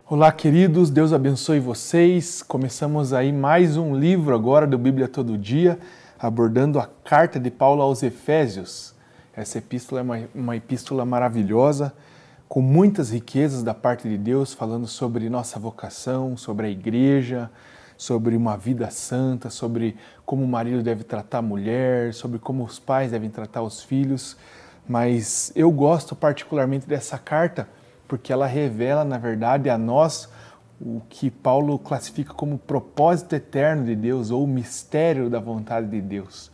Olá, queridos, Deus abençoe vocês. Começamos aí mais um livro agora do Bíblia Todo Dia, abordando a carta de Paulo aos Efésios. Essa epístola é uma epístola maravilhosa, com muitas riquezas da parte de Deus, falando sobre nossa vocação, sobre a igreja, sobre uma vida santa, sobre como o marido deve tratar a mulher, sobre como os pais devem tratar os filhos. Mas eu gosto particularmente dessa carta, porque ela revela, na verdade, a nós o que Paulo classifica como propósito eterno de Deus, ou mistério da vontade de Deus.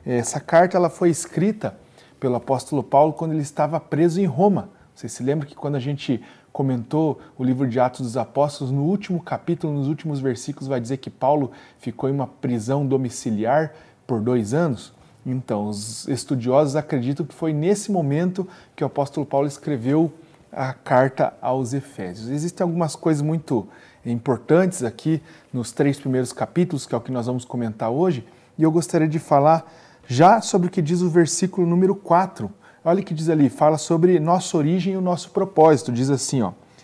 Essa carta ela foi escrita pelo apóstolo Paulo quando ele estava preso em Roma. Você se lembra que quando a gente comentou o livro de Atos dos Apóstolos, no último capítulo, nos últimos versículos, vai dizer que Paulo ficou em uma prisão domiciliar por 2 anos? Então, os estudiosos acreditam que foi nesse momento que o apóstolo Paulo escreveu a carta aos Efésios. Existem algumas coisas muito importantes aqui nos 3 primeiros capítulos, que é o que nós vamos comentar hoje, e eu gostaria de falar já sobre o que diz o versículo número 4. Olha o que diz ali, fala sobre nossa origem e o nosso propósito. Diz assim,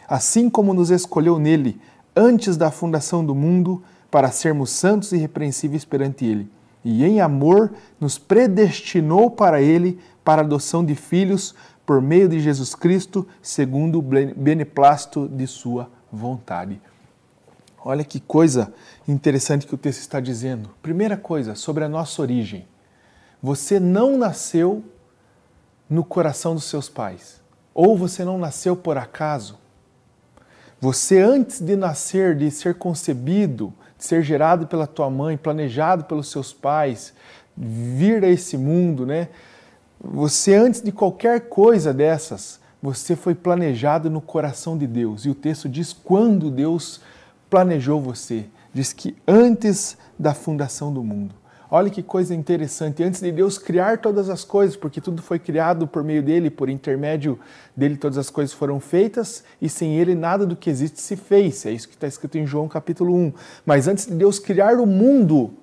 assim como nos escolheu nele antes da fundação do mundo para sermos santos e irrepreensíveis perante ele, e em amor nos predestinou para ele para a adoção de filhos por meio de Jesus Cristo, segundo o beneplácito de sua vontade. Olha que coisa interessante que o texto está dizendo. Primeira coisa, sobre a nossa origem. Você não nasceu no coração dos seus pais, ou você não nasceu por acaso. Você, antes de nascer, de ser concebido, de ser gerado pela tua mãe, planejado pelos seus pais, vir a esse mundo, né? Você, antes de qualquer coisa dessas, você foi planejado no coração de Deus. E o texto diz quando Deus planejou você. Diz que antes da fundação do mundo. Olha que coisa interessante. Antes de Deus criar todas as coisas, porque tudo foi criado por meio dele, por intermédio dele todas as coisas foram feitas, e sem ele nada do que existe se fez. É isso que está escrito em João capítulo 1. Mas antes de Deus criar o mundo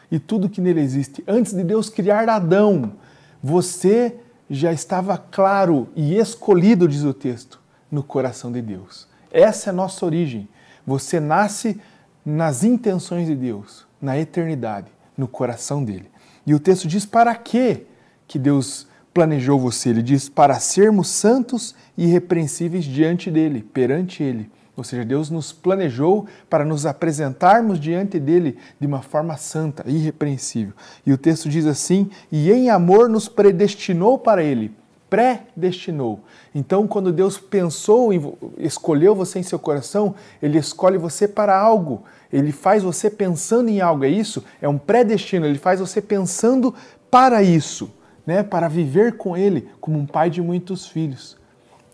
e tudo que nele existe, antes de Deus criar Adão, você já estava claro e escolhido, diz o texto, no coração de Deus. Essa é a nossa origem. Você nasce nas intenções de Deus, na eternidade, no coração dele. E o texto diz para quê que Deus planejou você. Ele diz para sermos santos e irrepreensíveis diante dele, perante ele. Ou seja, Deus nos planejou para nos apresentarmos diante dele de uma forma santa, irrepreensível. E o texto diz assim, e em amor nos predestinou para ele. Predestinou. Então, quando Deus pensou, escolheu você em seu coração, ele escolhe você para algo. Ele faz você pensando em algo, é isso? É um predestino, ele faz você pensando para isso, né? Para viver com ele como um pai de muitos filhos.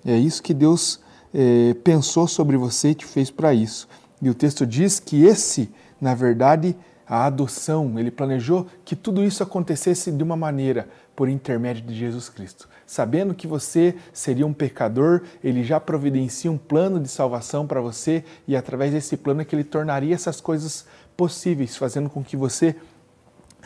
É isso que Deus pensou sobre você e te fez para isso. E o texto diz que na verdade, a adoção, ele planejou que tudo isso acontecesse de uma maneira, por intermédio de Jesus Cristo. Sabendo que você seria um pecador, ele já providencia um plano de salvação para você, e através desse plano é que ele tornaria essas coisas possíveis, fazendo com que você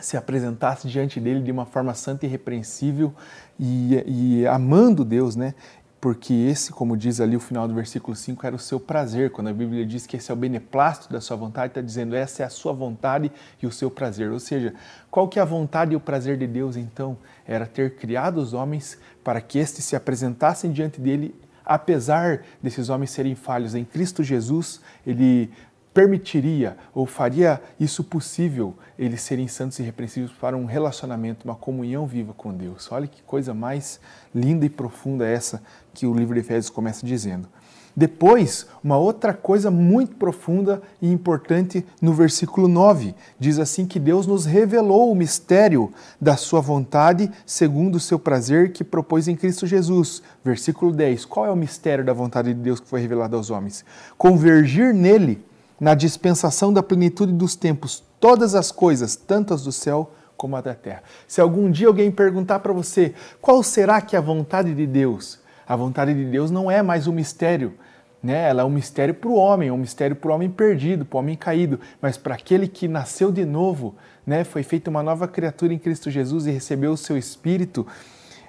se apresentasse diante dele de uma forma santa e irrepreensível e amando Deus, né? Porque esse, como diz ali o final do versículo 5, era o seu prazer. Quando a Bíblia diz que esse é o beneplácito da sua vontade, está dizendo essa é a sua vontade e o seu prazer. Ou seja, qual que é a vontade e o prazer de Deus, então? Era ter criado os homens para que estes se apresentassem diante dele, apesar desses homens serem falhos. Em Cristo Jesus, ele permitiria ou faria isso possível, eles serem santos e irrepreensíveis para um relacionamento, uma comunhão viva com Deus. Olha que coisa mais linda e profunda essa que o livro de Efésios começa dizendo. Depois, uma outra coisa muito profunda e importante no versículo 9, diz assim que Deus nos revelou o mistério da sua vontade segundo o seu prazer que propôs em Cristo Jesus. Versículo 10, qual é o mistério da vontade de Deus que foi revelado aos homens? Convergir nele, na dispensação da plenitude dos tempos, todas as coisas, tanto as do céu como as da terra. Se algum dia alguém perguntar para você, qual será que é a vontade de Deus? A vontade de Deus não é mais um mistério, né? Ela é um mistério para o homem, é um mistério para o homem perdido, para o homem caído, mas para aquele que nasceu de novo, né? Foi feita uma nova criatura em Cristo Jesus e recebeu o seu Espírito.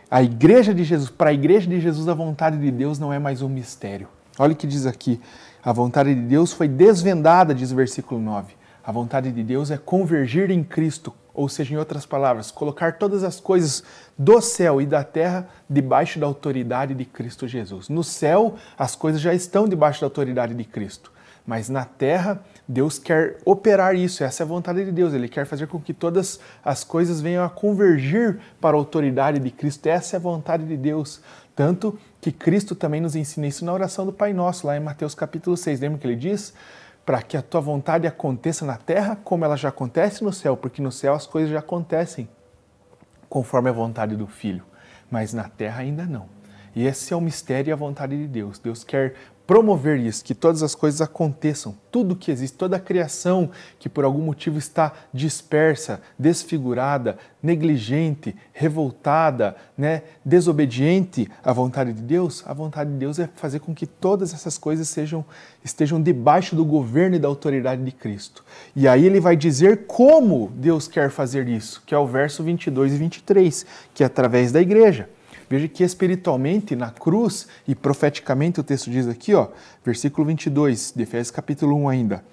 A igreja de Jesus, para a igreja de Jesus, a vontade de Deus não é mais um mistério. Olha o que diz aqui. A vontade de Deus foi desvendada, diz o versículo 9. A vontade de Deus é convergir em Cristo, ou seja, em outras palavras, colocar todas as coisas do céu e da terra debaixo da autoridade de Cristo Jesus. No céu, as coisas já estão debaixo da autoridade de Cristo, mas na terra, Deus quer operar isso, essa é a vontade de Deus. Ele quer fazer com que todas as coisas venham a convergir para a autoridade de Cristo, essa é a vontade de Deus. Tanto que Cristo também nos ensina isso na oração do Pai Nosso, lá em Mateus capítulo 6. Lembra que ele diz? Para que a tua vontade aconteça na terra como ela já acontece no céu, porque no céu as coisas já acontecem conforme a vontade do Filho, mas na terra ainda não. E esse é o mistério e a vontade de Deus. Deus quer promover isso, que todas as coisas aconteçam, tudo que existe, toda a criação que por algum motivo está dispersa, desfigurada, negligente, revoltada, desobediente à vontade de Deus, a vontade de Deus é fazer com que todas essas coisas estejam debaixo do governo e da autoridade de Cristo. E aí ele vai dizer como Deus quer fazer isso, que é o verso 22 e 23, que é através da igreja. Veja que espiritualmente, na cruz, e profeticamente o texto diz aqui, versículo 22, de Efésios capítulo 1 ainda.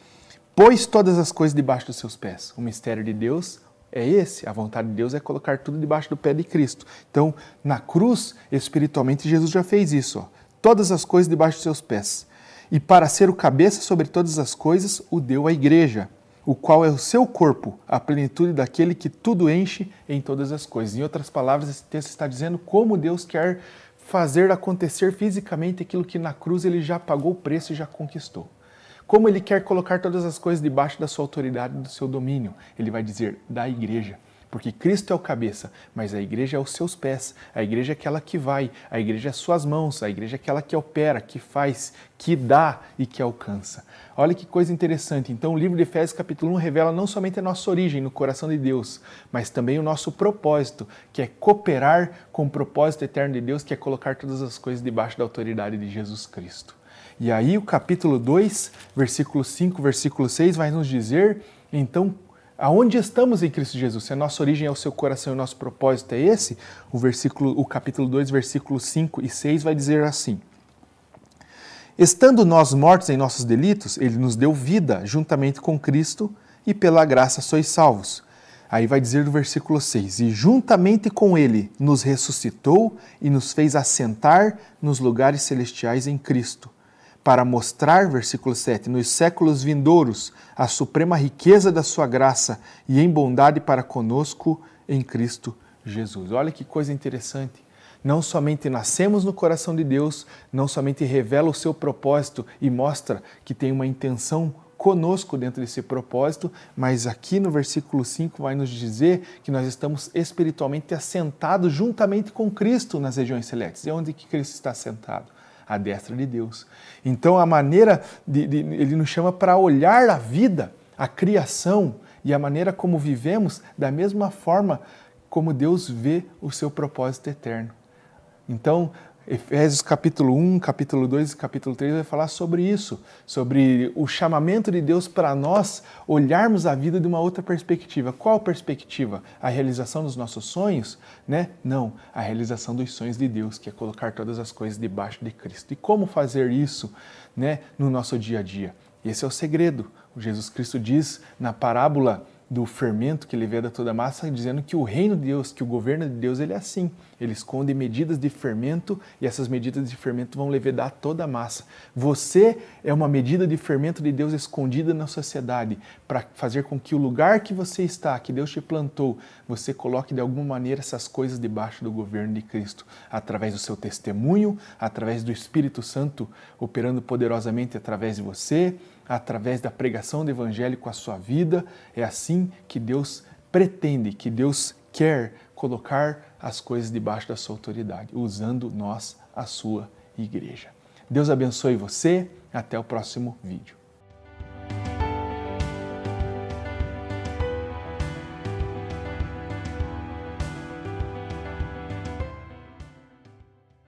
Pôs todas as coisas debaixo dos seus pés. O mistério de Deus é esse, a vontade de Deus é colocar tudo debaixo do pé de Cristo. Então, na cruz, espiritualmente, Jesus já fez isso. Todas as coisas debaixo dos seus pés. E para ser o cabeça sobre todas as coisas, o deu à igreja, o qual é o seu corpo, a plenitude daquele que tudo enche em todas as coisas. Em outras palavras, esse texto está dizendo como Deus quer fazer acontecer fisicamente aquilo que na cruz ele já pagou o preço e já conquistou. Como ele quer colocar todas as coisas debaixo da sua autoridade e do seu domínio. Ele vai dizer da igreja. Porque Cristo é o cabeça, mas a igreja é os seus pés, a igreja é aquela que vai, a igreja é suas mãos, a igreja é aquela que opera, que faz, que dá e que alcança. Olha que coisa interessante. Então o livro de Efésios capítulo 1 revela não somente a nossa origem no coração de Deus, mas também o nosso propósito, que é cooperar com o propósito eterno de Deus, que é colocar todas as coisas debaixo da autoridade de Jesus Cristo. E aí o capítulo 2, versículo 5, versículo 6 vai nos dizer, então, aonde estamos em Cristo Jesus? Se a nossa origem é o seu coração e o nosso propósito é esse, o capítulo 2, versículos 5 e 6 vai dizer assim. Estando nós mortos em nossos delitos, ele nos deu vida juntamente com Cristo e pela graça sois salvos. Aí vai dizer no versículo 6, e juntamente com ele nos ressuscitou e nos fez assentar nos lugares celestiais em Cristo, para mostrar, versículo 7, nos séculos vindouros, a suprema riqueza da sua graça e em bondade para conosco em Cristo Jesus. Olha que coisa interessante. Não somente nascemos no coração de Deus, não somente revela o seu propósito e mostra que tem uma intenção conosco dentro desse propósito, mas aqui no versículo 5 vai nos dizer que nós estamos espiritualmente assentados juntamente com Cristo nas regiões celestes. E onde que Cristo está assentado? À destra de Deus. Então a maneira ele nos chama para olhar a vida, a criação e a maneira como vivemos da mesma forma como Deus vê o seu propósito eterno. Então, Efésios capítulo 1, capítulo 2 e capítulo 3 vai falar sobre isso, sobre o chamamento de Deus para nós olharmos a vida de uma outra perspectiva. Qual perspectiva? A realização dos nossos sonhos? Não, a realização dos sonhos de Deus, que é colocar todas as coisas debaixo de Cristo. E como fazer isso no nosso dia a dia? Esse é o segredo. O Jesus Cristo diz na parábola do fermento que leveda toda a massa, dizendo que o reino de Deus, que o governo de Deus, ele é assim. Ele esconde medidas de fermento e essas medidas de fermento vão levedar toda a massa. Você é uma medida de fermento de Deus escondida na sociedade para fazer com que o lugar que você está, que Deus te plantou, você coloque de alguma maneira essas coisas debaixo do governo de Cristo, através do seu testemunho, através do Espírito Santo operando poderosamente através de você, através da pregação do Evangelho com a sua vida. É assim que Deus pretende, que Deus quer colocar as coisas debaixo da sua autoridade, usando nós, a sua igreja. Deus abençoe você. Até o próximo vídeo.